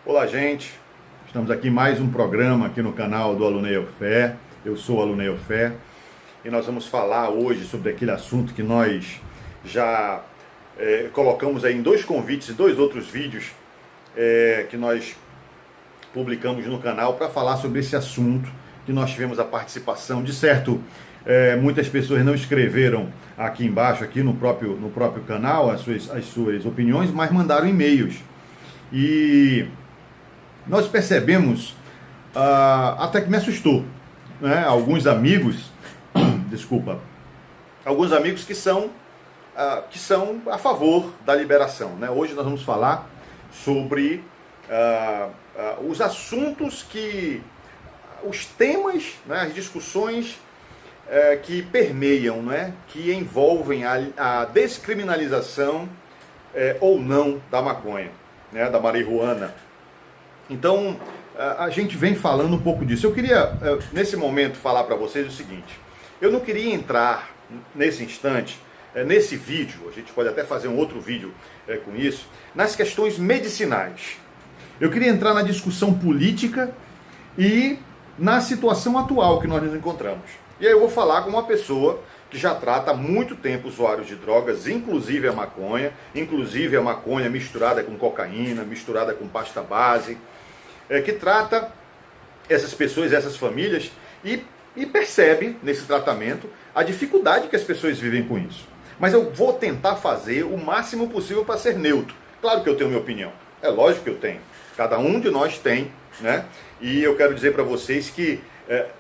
Olá, gente. Estamos aqui em mais um programa aqui no canal do Aluneio Fé. Eu sou o Aluneio Fé e nós vamos falar hoje sobre aquele assunto que nós já colocamos aí em dois convites e dois outros vídeos que nós publicamos no canal para falar sobre esse assunto, que nós tivemos a participação de certo. Muitas pessoas não escreveram aqui embaixo, aqui no próprio canal, as suas opiniões, mas mandaram e-mails. E nós percebemos, até que me assustou, né? Alguns amigos que são a favor da liberação, né? Hoje nós vamos falar sobre os assuntos os temas, né? As discussões que permeiam, né? Que envolvem a descriminalização ou não da maconha, né? Da marihuana. Então, a gente vem falando um pouco disso. Eu queria, nesse momento, falar para vocês o seguinte. Eu não queria entrar, nesse instante, nesse vídeo, a gente pode até fazer um outro vídeo com isso, nas questões medicinais. Eu queria entrar na discussão política e na situação atual que nós nos encontramos. E aí eu vou falar com uma pessoa que já trata há muito tempo usuários de drogas, inclusive a maconha misturada com cocaína, misturada com pasta base, que trata essas pessoas, essas famílias, e percebe nesse tratamento a dificuldade que as pessoas vivem com isso. Mas eu vou tentar fazer o máximo possível para ser neutro. Claro que eu tenho minha opinião, é lógico que eu tenho, cada um de nós tem, né? E eu quero dizer para vocês que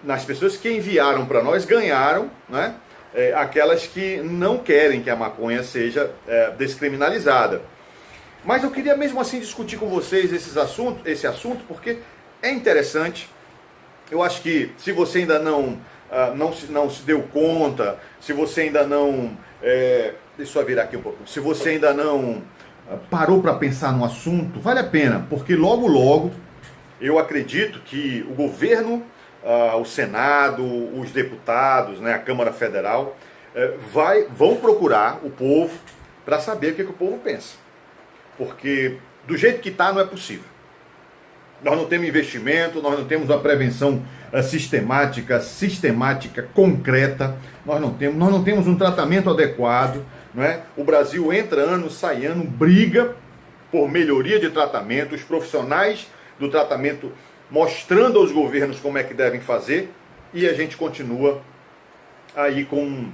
nas pessoas que enviaram para nós ganharam, né? Aquelas que não querem que a maconha seja descriminalizada. Mas eu queria mesmo assim discutir com vocês esse assunto, porque é interessante. Eu acho que se você ainda não se deu conta, se você ainda não... deixa eu virar aqui um pouco. Se você ainda não parou para pensar no assunto, vale a pena, porque logo logo eu acredito que o governo, o Senado, os deputados, né, a Câmara Federal, vão procurar o povo para saber o que o povo pensa. Porque do jeito que está não é possível. Nós não temos investimento, nós não temos uma prevenção sistemática, concreta, nós não temos um tratamento adequado, não é? O Brasil entra ano, sai ano, briga por melhoria de tratamento, os profissionais do tratamento mostrando aos governos como é que devem fazer, e a gente continua aí com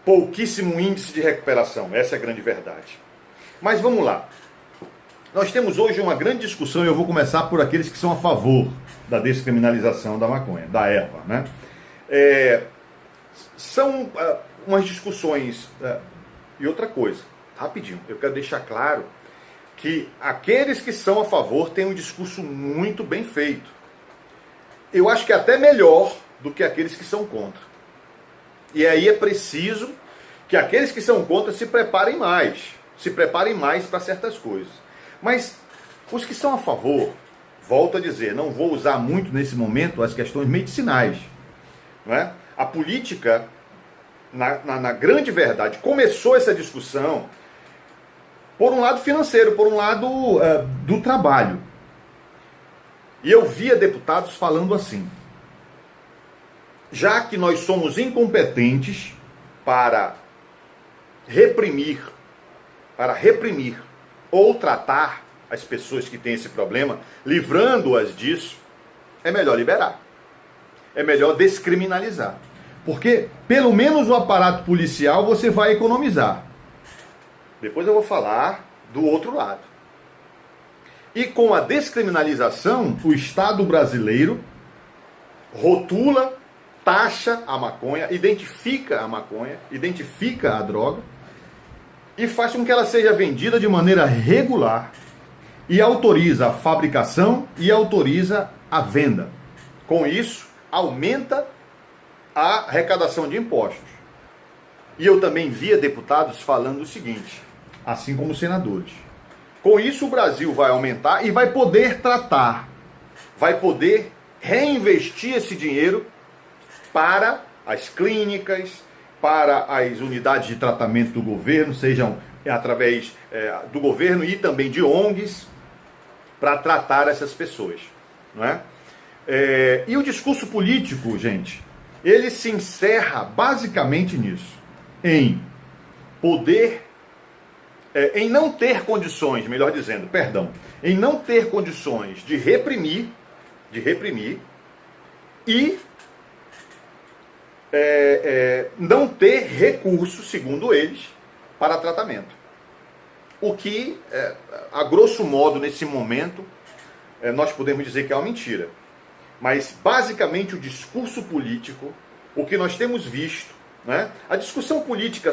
pouquíssimo índice de recuperação. Essa é a grande verdade. Mas vamos lá. Nós temos hoje uma grande discussão, e eu vou começar por aqueles que são a favor da descriminalização da maconha, da erva, né? São umas discussões... e outra coisa, rapidinho, eu quero deixar claro que aqueles que são a favor têm um discurso muito bem feito. Eu acho que é até melhor do que aqueles que são contra. E aí é preciso que aqueles que são contra se preparem mais para certas coisas. Mas os que são a favor, volto a dizer, não vou usar muito nesse momento as questões medicinais, não é? A política, na grande verdade, começou essa discussão por um lado financeiro, por um lado do trabalho. E eu via deputados falando assim: já que nós somos incompetentes para reprimir ou tratar as pessoas que têm esse problema, livrando-as disso, é melhor liberar. É melhor descriminalizar. Porque, pelo menos o aparato policial, você vai economizar. Depois eu vou falar do outro lado. E com a descriminalização, o Estado brasileiro rotula, taxa a maconha, identifica a droga, e faz com que ela seja vendida de maneira regular, e autoriza a fabricação e autoriza a venda. Com isso, aumenta a arrecadação de impostos. E eu também via deputados falando o seguinte, assim como senadores: com isso o Brasil vai aumentar e vai poder tratar, vai poder reinvestir esse dinheiro para as clínicas, para as unidades de tratamento do governo, sejam através do governo e também de ONGs, para tratar essas pessoas, não é? E o discurso político, gente, ele se encerra basicamente nisso, em poder, em não ter condições, melhor dizendo, perdão, em não ter condições de reprimir e não ter recursos, segundo eles, para tratamento. O que, a grosso modo, nesse momento, nós podemos dizer que é uma mentira. Mas, basicamente, o discurso político, o que nós temos visto, né? A discussão política,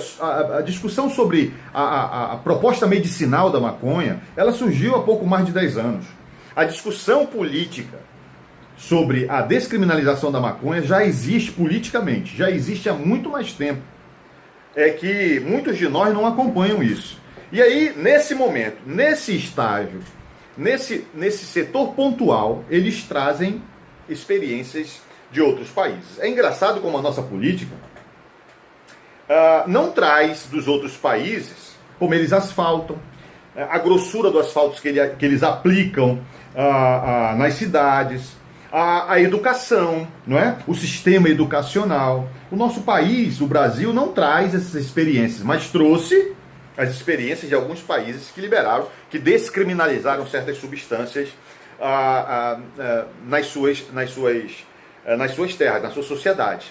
a discussão sobre a proposta medicinal da maconha, ela surgiu há pouco mais de 10 anos. A discussão política sobre a descriminalização da maconha já existe politicamente, já existe há muito mais tempo. É que muitos de nós não acompanham isso. E aí, nesse momento, nesse estágio, nesse setor pontual, eles trazem experiências de outros países. É engraçado como a nossa política não traz dos outros países como eles asfaltam, a grossura do asfalto que eles aplicam nas cidades, a educação, não é? O sistema educacional. O nosso país, o Brasil, não traz essas experiências, mas trouxe as experiências de alguns países que liberaram, que descriminalizaram certas substâncias nas suas terras, na sua sociedade.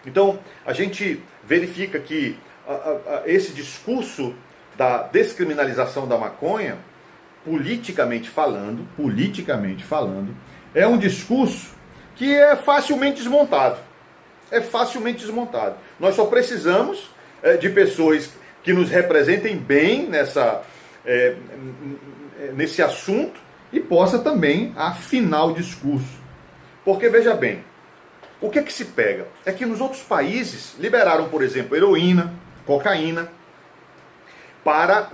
Então, a gente verifica que esse discurso da descriminalização da maconha, politicamente falando, é um discurso que é facilmente desmontado. É facilmente desmontado. Nós só precisamos de pessoas que nos representem bem nesse assunto e possa também afinar o discurso. Porque, veja bem, o que se pega? É que nos outros países liberaram, por exemplo, heroína, cocaína, para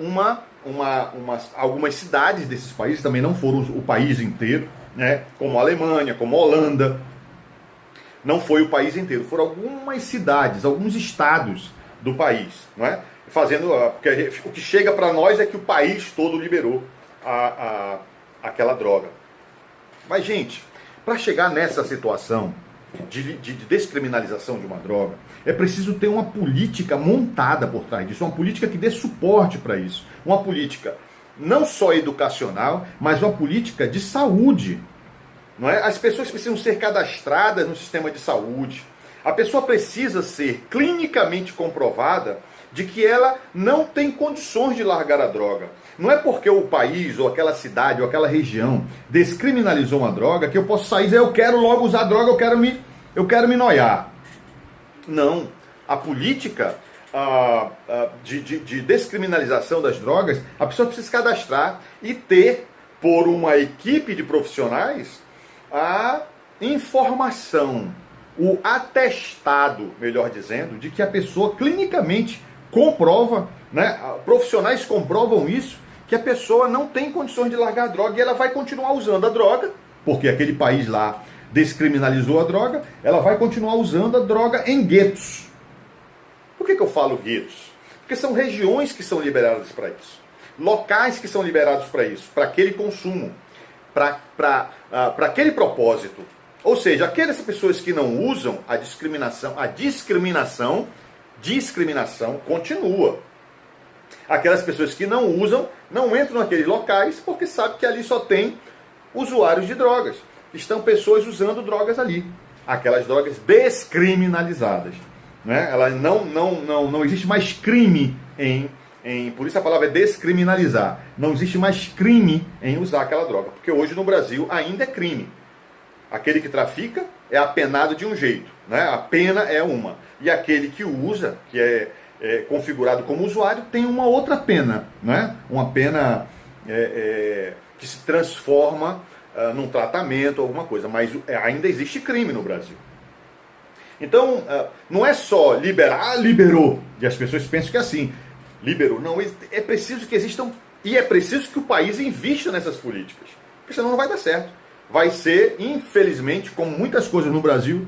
algumas cidades desses países, também não foram o país inteiro, né? Como a Alemanha, como a Holanda. Não foi o país inteiro, foram algumas cidades, alguns estados do país, não é? Porque o que chega para nós é que o país todo liberou aquela droga. Mas, gente, para chegar nessa situação de descriminalização de uma droga, é preciso ter uma política montada por trás disso, uma política que dê suporte para isso, uma política não só educacional, mas uma política de saúde. Não é? As pessoas precisam ser cadastradas no sistema de saúde. A pessoa precisa ser clinicamente comprovada de que ela não tem condições de largar a droga. Não é porque o país, ou aquela cidade, ou aquela região descriminalizou uma droga que eu posso sair e dizer, eu quero logo usar droga, eu quero me noiar. Não. A política de descriminalização das drogas, a pessoa precisa se cadastrar e ter, por uma equipe de profissionais, a informação, o atestado, melhor dizendo, de que a pessoa clinicamente comprova, né, profissionais comprovam isso, que a pessoa não tem condições de largar a droga e ela vai continuar usando a droga, porque aquele país lá descriminalizou a droga, ela vai continuar usando a droga em guetos. Por que eu falo guetos? Porque são regiões que são liberadas para isso, locais que são liberados para isso, para aquele consumo, para aquele propósito. Ou seja, aquelas pessoas que não usam, a discriminação continua. Aquelas pessoas que não usam, não entram naqueles locais porque sabem que ali só tem usuários de drogas. Estão pessoas usando drogas ali. Aquelas drogas descriminalizadas. Né? Ela não existe mais crime por isso a palavra é descriminalizar. Não existe mais crime em usar aquela droga. Porque hoje no Brasil ainda é crime. Aquele que trafica é apenado de um jeito. Né? A pena é uma. E aquele que usa, que é configurado como usuário, tem uma outra pena. Né? Uma pena que se transforma num tratamento, alguma coisa. Mas ainda existe crime no Brasil. Então, não é só liberar, liberou. E as pessoas pensam que é assim. Liberou. Não, é preciso que existam, e é preciso que o país invista nessas políticas. Porque senão não vai dar certo. Vai ser, infelizmente, como muitas coisas no Brasil,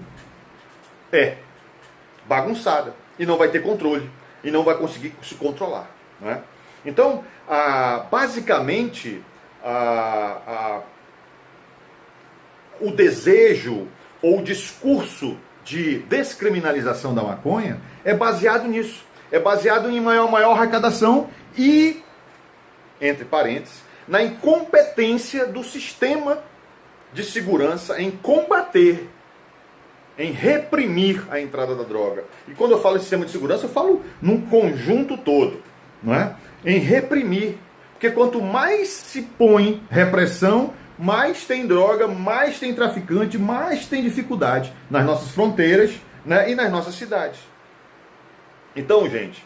bagunçada. E não vai ter controle. E não vai conseguir se controlar. Né? Então, basicamente, o desejo ou o discurso de descriminalização da maconha é baseado nisso. É baseado em maior arrecadação e, entre parênteses, na incompetência do sistema de segurança em combater, em reprimir a entrada da droga. E quando eu falo em sistema de segurança, eu falo num conjunto todo, não é? Em reprimir. Porque quanto mais se põe repressão, mais tem droga, mais tem traficante, mais tem dificuldade nas nossas fronteiras, né, e nas nossas cidades. Então, gente,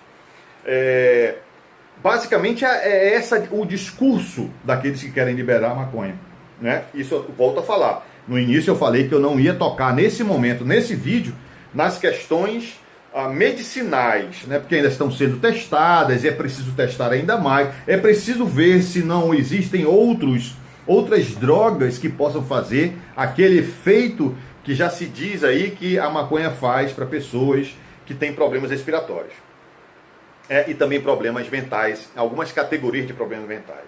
basicamente é esse o discurso daqueles que querem liberar a maconha, né? Isso eu volto a falar. No início eu falei que eu não ia tocar nesse momento, nesse vídeo, nas questões medicinais, né? Porque ainda estão sendo testadas e é preciso testar ainda mais. É preciso ver se não existem outras drogas que possam fazer aquele efeito que já se diz aí que a maconha faz para pessoas que têm problemas respiratórios. E também problemas mentais, algumas categorias de problemas mentais.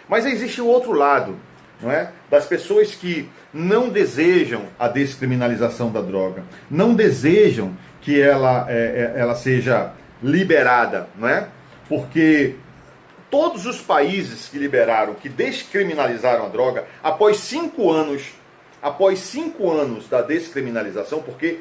Mas existe o outro lado, não é? Das pessoas que não desejam a descriminalização da droga, não desejam que ela seja liberada, não é? Porque todos os países que liberaram, que descriminalizaram a droga, após 5 anos da descriminalização, porque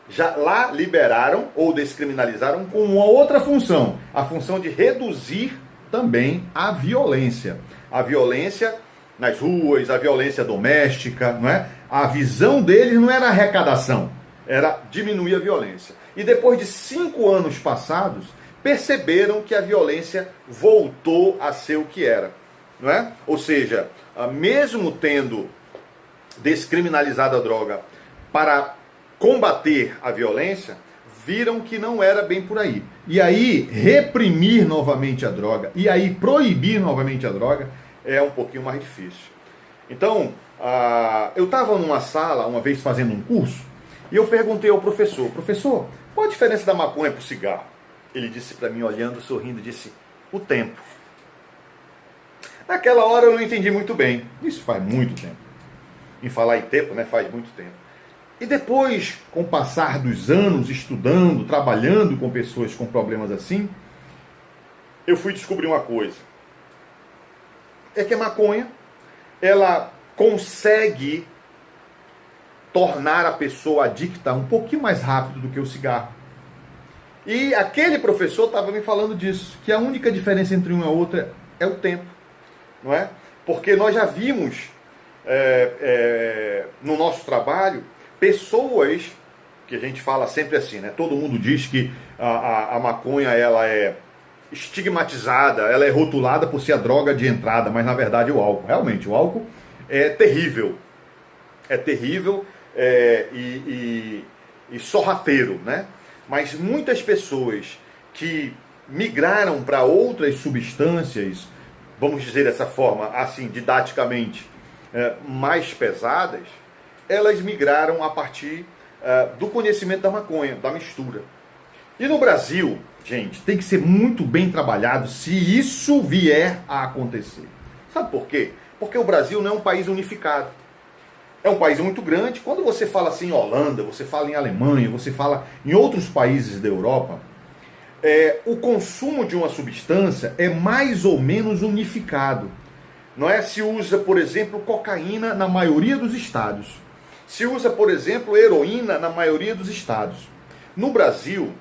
já lá liberaram ou descriminalizaram com uma outra função, a função de reduzir também a violência. A violência nas ruas, a violência doméstica, não é? A visão deles não era arrecadação, era diminuir a violência. E depois de 5 anos passados, perceberam que a violência voltou a ser o que era, não é? Ou seja, mesmo tendo descriminalizado a droga para combater a violência, viram que não era bem por aí. E aí, reprimir novamente a droga, e aí proibir novamente a droga, é um pouquinho mais difícil. Então, eu estava numa sala, uma vez fazendo um curso, e eu perguntei ao professor, qual a diferença da maconha para o cigarro? Ele disse para mim, olhando, sorrindo, disse, o tempo. Naquela hora eu não entendi muito bem. Isso faz muito tempo. Em falar em tempo, né, faz muito tempo. E depois, com o passar dos anos, estudando, trabalhando com pessoas com problemas assim, eu fui descobrir uma coisa. É que a maconha, ela consegue tornar a pessoa adicta um pouquinho mais rápido do que o cigarro. E aquele professor estava me falando disso, que a única diferença entre uma e outra é o tempo, não é? Porque nós já vimos no nosso trabalho pessoas, que a gente fala sempre assim, né? Todo mundo diz que a maconha ela é estigmatizada, ela é rotulada por ser a droga de entrada, mas na verdade é o álcool. Realmente, o álcool é terrível. É terrível e sorrateiro, né? Mas muitas pessoas que migraram para outras substâncias, vamos dizer dessa forma, assim, didaticamente, mais pesadas, elas migraram a partir do conhecimento da maconha, da mistura. E no Brasil, gente, tem que ser muito bem trabalhado se isso vier a acontecer. Sabe por quê? Porque o Brasil não é um país unificado. É um país muito grande. Quando você fala assim em Holanda, você fala em Alemanha, você fala em outros países da Europa, o consumo de uma substância é mais ou menos unificado. Não é? Se usa, por exemplo, cocaína na maioria dos estados. Se usa, por exemplo, heroína na maioria dos estados. No Brasil,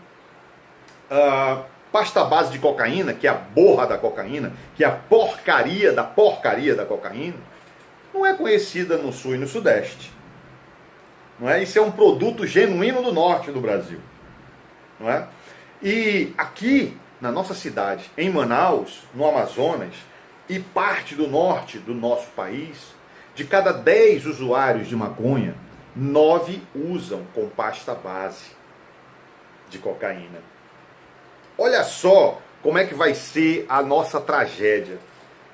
pasta base de cocaína, que é a borra da cocaína, que é a porcaria da cocaína, não é conhecida no Sul e no Sudeste. Não é? Isso é um produto genuíno do norte do Brasil. Não é? E aqui, na nossa cidade, em Manaus, no Amazonas, e parte do norte do nosso país, de cada 10 usuários de maconha, 9 usam com pasta base de cocaína. Olha só como é que vai ser a nossa tragédia.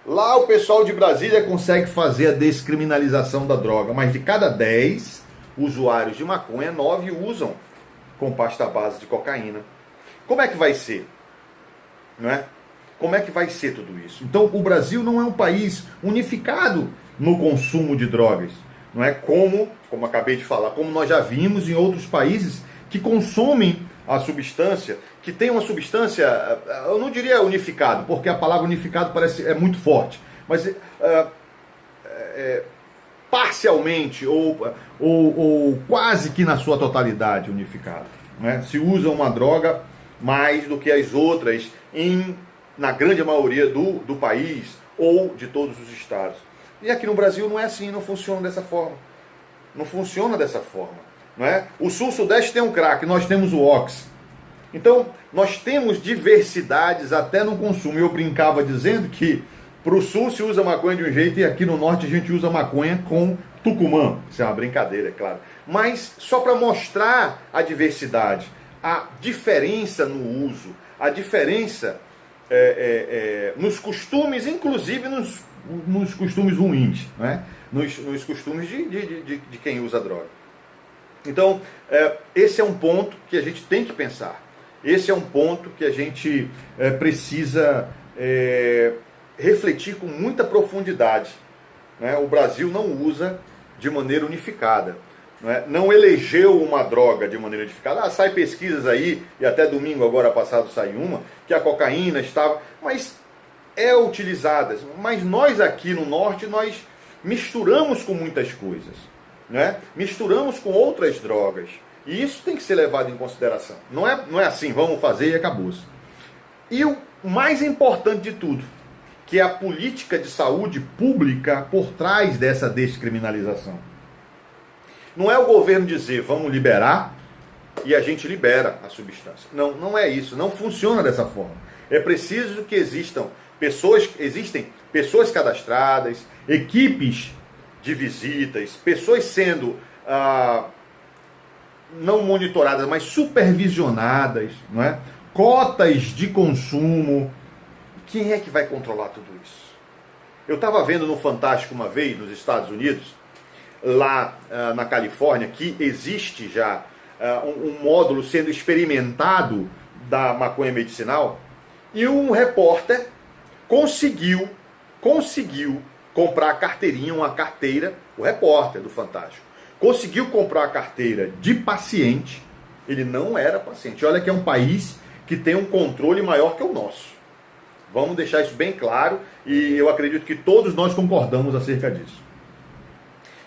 Lá o pessoal de Brasília consegue fazer a descriminalização da droga, mas de cada 10 usuários de maconha, 9 usam com pasta base de cocaína. Como é que vai ser? Não é? Como é que vai ser tudo isso? Então, o Brasil não é um país unificado no consumo de drogas. Não é como acabei de falar, como nós já vimos em outros países que consomem a substância, que tem uma substância, eu não diria unificado, porque a palavra unificado é muito forte, mas parcialmente ou quase que na sua totalidade unificado. Né? Se usa uma droga mais do que as outras na grande maioria do país ou de todos os estados. E aqui no Brasil não é assim, não funciona dessa forma. Não funciona dessa forma. Não é? O Sul-Sudeste tem um crack, nós temos o Ox. Então, nós temos diversidades até no consumo. Eu brincava dizendo que para o Sul se usa maconha de um jeito e aqui no Norte a gente usa maconha com Tucumã. Isso é uma brincadeira, é claro. Mas só para mostrar a diversidade, a diferença no uso, a diferença nos costumes, inclusive nos costumes ruins, né? nos costumes de quem usa droga. Então, esse é um ponto que a gente tem que pensar. Esse é um ponto que a gente precisa refletir com muita profundidade. Né? O Brasil não usa de maneira unificada. Não elegeu uma droga de maneira unificada. Sai pesquisas aí, e até domingo agora passado saiu uma, que a cocaína estava... Mas é utilizada. Mas nós aqui no Norte, nós misturamos com muitas coisas. Né? Misturamos com outras drogas. E isso tem que ser levado em consideração. Não é assim, vamos fazer e acabou-se. E o mais importante de tudo, que é a política de saúde pública por trás dessa descriminalização. Não é o governo dizer, vamos liberar, e a gente libera a substância. Não, não é isso. Não funciona dessa forma. É preciso que existem pessoas cadastradas, equipes de visitas, pessoas sendo não monitoradas, mas supervisionadas, não é? Cotas de consumo. Quem é que vai controlar tudo isso? Eu estava vendo no Fantástico uma vez, nos Estados Unidos, lá na Califórnia, que existe já um módulo sendo experimentado da maconha medicinal, e um repórter conseguiu comprar a carteirinha, uma carteira, o repórter do Fantástico, conseguiu comprar a carteira de paciente, ele não era paciente. Olha que é um país que tem um controle maior que o nosso. Vamos deixar isso bem claro, e eu acredito que todos nós concordamos acerca disso.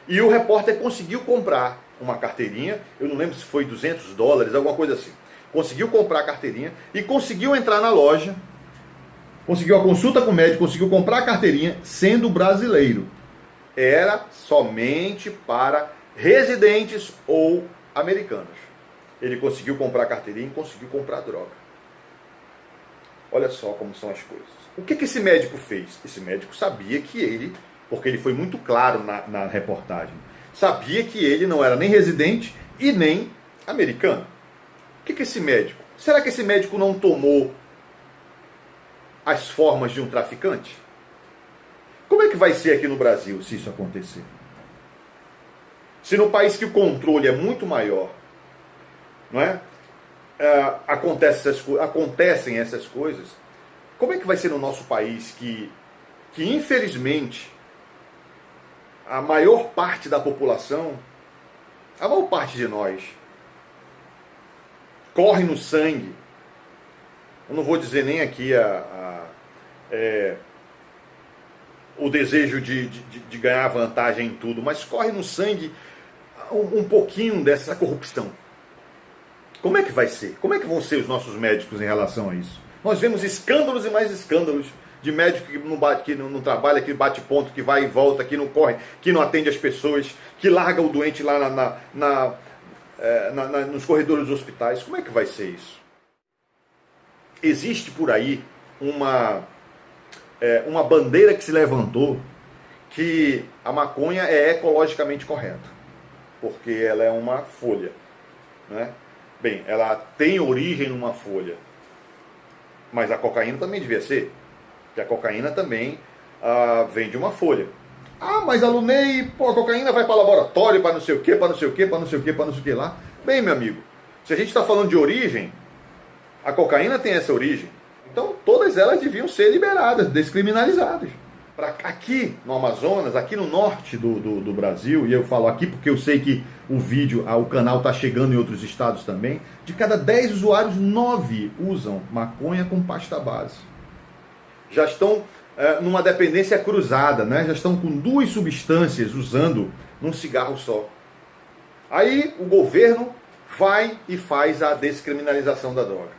E o repórter conseguiu comprar uma carteirinha, eu não lembro se foi $200, alguma coisa assim. Conseguiu comprar a carteirinha e conseguiu entrar na loja, conseguiu a consulta com o médico, conseguiu comprar a carteirinha sendo brasileiro. Era somente para residentes ou americanos. Ele conseguiu comprar a carteirinha e conseguiu comprar droga. Olha só como são as coisas. O que esse médico fez? Esse médico sabia que ele... porque ele foi muito claro na reportagem, sabia que ele não era nem residente e nem americano. O que esse médico? Será que esse médico não tomou as formas de um traficante? Como é que vai ser aqui no Brasil se isso acontecer? Se no país que o controle é muito maior, não é? Acontecem essas coisas, como é que vai ser no nosso país que infelizmente a maior parte da população, a maior parte de nós, corre no sangue, eu não vou dizer nem aqui o desejo de ganhar vantagem em tudo, mas corre no sangue um pouquinho dessa corrupção. Como é que vai ser? Como é que vão ser os nossos médicos em relação a isso? Nós vemos escândalos e mais escândalos de médico que não trabalha, que bate ponto, que vai e volta, que não corre, que não atende as pessoas, que larga o doente lá nos corredores dos hospitais. Como é que vai ser isso? Existe por aí uma bandeira que se levantou que a maconha é ecologicamente correta, porque ela é uma folha, né? Bem, ela tem origem numa folha, mas a cocaína também devia ser, porque a cocaína também vem de uma folha. Mas alunei, a cocaína vai para laboratório, para não sei o que, para não sei o que, para não sei o que, para não sei o que lá. Bem, meu amigo, se a gente está falando de origem, a cocaína tem essa origem. Então, todas elas deviam ser liberadas, descriminalizadas. Aqui no Amazonas, aqui no norte do Brasil, e eu falo aqui porque eu sei que o canal está chegando em outros estados também, de cada 10 usuários, 9 usam maconha com pasta base. Já estão numa dependência cruzada, né? Já estão com 2 substâncias usando num cigarro só. Aí o governo vai e faz a descriminalização da droga,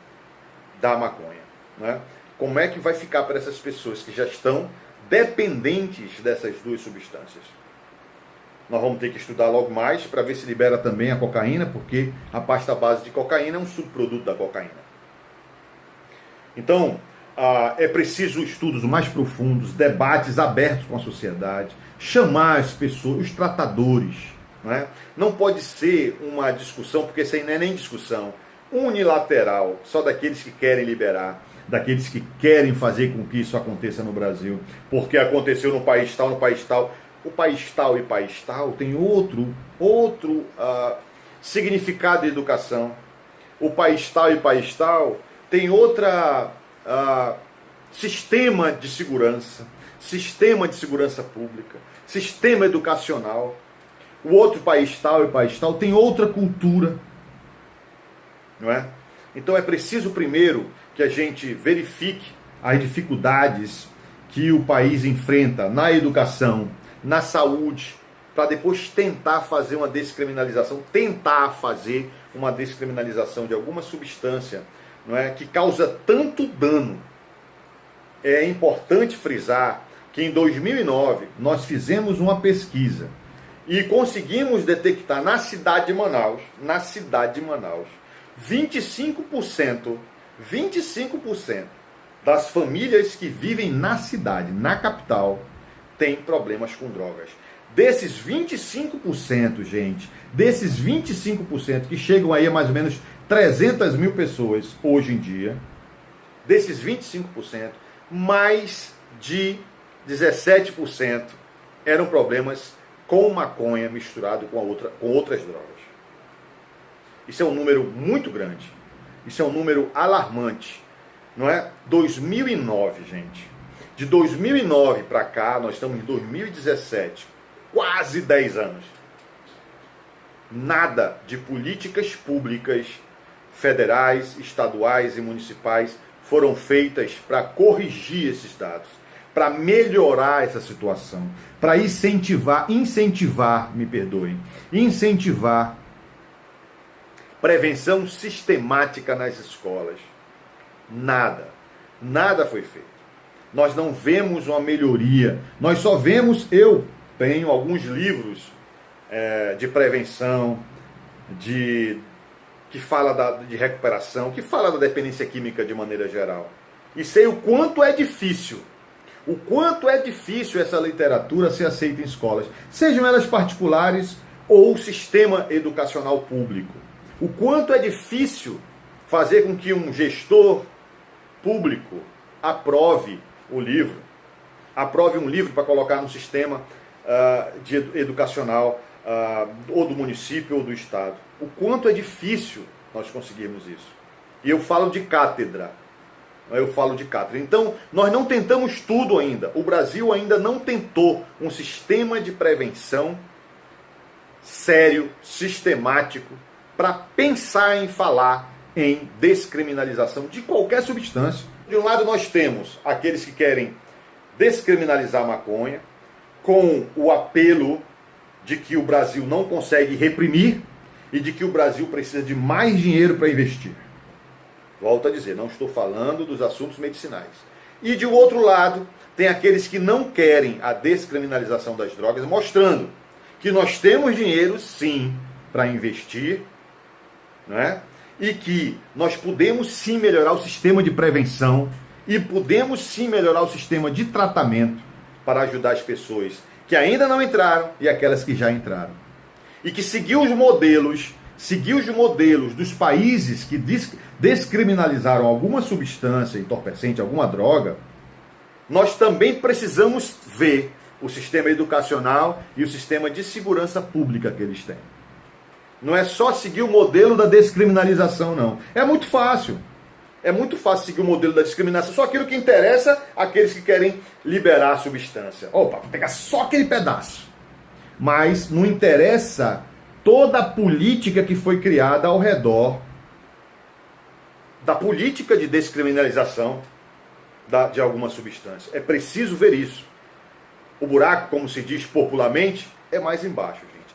da maconha, né? Como é que vai ficar para essas pessoas que já estão dependentes dessas 2 substâncias? Nós vamos ter que estudar logo mais para ver se libera também a cocaína, porque a pasta base de cocaína é um subproduto da cocaína. Então, é preciso estudos mais profundos, debates abertos com a sociedade, chamar as pessoas, os tratadores. Não pode ser uma discussão, porque isso aí não é nem discussão, unilateral, só daqueles que querem liberar, daqueles que querem fazer com que isso aconteça no Brasil, porque aconteceu no país tal, no país tal. O país tal e país tal tem outro significado de educação. O país tal e país tal tem outra sistema de segurança pública, sistema educacional. O outro país tal e país tal tem outra cultura, não é? Então é preciso primeiro que a gente verifique as dificuldades que o país enfrenta na educação, na saúde, para depois tentar fazer uma descriminalização, de alguma substância, não é, que causa tanto dano. É importante frisar que em 2009 nós fizemos uma pesquisa e conseguimos detectar na cidade de Manaus, 25% das famílias que vivem na cidade, na capital, têm problemas com drogas. Desses 25%, gente, que chegam aí a mais ou menos 300 mil pessoas hoje em dia, desses 25%, mais de 17% eram problemas com maconha misturado com outras drogas. Isso é um número muito grande. Isso é um número alarmante. Não é? 2009, gente. De 2009 para cá, nós estamos em 2017. Quase 10 anos. Nada de políticas públicas, federais, estaduais e municipais foram feitas para corrigir esses dados, para melhorar essa situação, para incentivar prevenção sistemática nas escolas. Nada foi feito. Nós não vemos uma melhoria. Nós só vemos, eu tenho alguns livros de prevenção, que fala de recuperação, que fala da dependência química de maneira geral. E sei o quanto é difícil essa literatura ser aceita em escolas, sejam elas particulares ou sistema educacional público. O quanto é difícil fazer com que um gestor público aprove um livro para colocar no sistema educacional ou do município ou do estado. O quanto é difícil nós conseguirmos isso. E eu falo de cátedra. Então, nós não tentamos tudo ainda. O Brasil ainda não tentou um sistema de prevenção sério, sistemático, para pensar em falar em descriminalização de qualquer substância. De um lado nós temos aqueles que querem descriminalizar a maconha, com o apelo de que o Brasil não consegue reprimir e de que o Brasil precisa de mais dinheiro para investir. Volto a dizer, não estou falando dos assuntos medicinais. E de outro lado, tem aqueles que não querem a descriminalização das drogas, mostrando que nós temos dinheiro, sim, para investir, não é? E que nós podemos sim melhorar o sistema de prevenção e podemos sim melhorar o sistema de tratamento para ajudar as pessoas que ainda não entraram e aquelas que já entraram. E que seguir os modelos dos países que descriminalizaram alguma substância entorpecente, alguma droga, nós também precisamos ver o sistema educacional e o sistema de segurança pública que eles têm. Não é só seguir o modelo da descriminalização, não. É muito fácil. É muito fácil seguir o modelo da discriminação, só aquilo que interessa àqueles que querem liberar a substância. Opa, vou pegar só aquele pedaço. Mas não interessa toda a política que foi criada ao redor da política de descriminalização de alguma substância. É preciso ver isso. O buraco, como se diz popularmente, é mais embaixo, gente.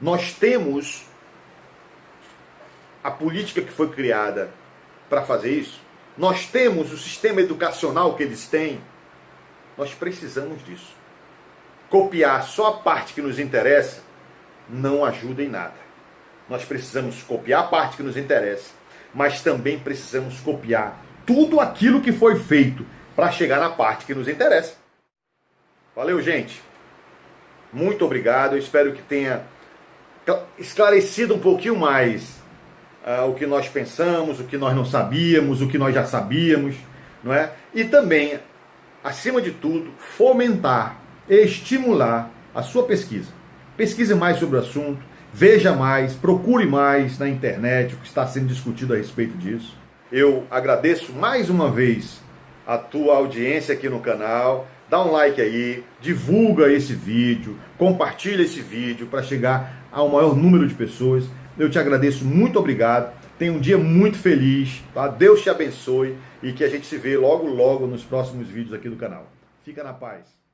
Nós temos a política que foi criada para fazer isso. Nós temos o sistema educacional que eles têm. Nós precisamos disso. Copiar só a parte que nos interessa não ajuda em nada. Nós precisamos copiar a parte que nos interessa, mas também precisamos copiar tudo aquilo que foi feito para chegar na parte que nos interessa. Valeu, gente. Muito obrigado. Eu espero que tenha esclarecido um pouquinho mais o que nós pensamos, o que nós não sabíamos, o que nós já sabíamos, não é? E também, acima de tudo, fomentar e estimular a sua pesquisa. Pesquise mais sobre o assunto, veja mais, procure mais na internet o que está sendo discutido a respeito disso. Eu agradeço mais uma vez a tua audiência aqui no canal. Dá um like aí, divulga esse vídeo, compartilha esse vídeo para chegar ao maior número de pessoas. Eu te agradeço, muito obrigado. Tenha um dia muito feliz, tá? Deus te abençoe e que a gente se vê logo, logo nos próximos vídeos aqui do canal. Fica na paz.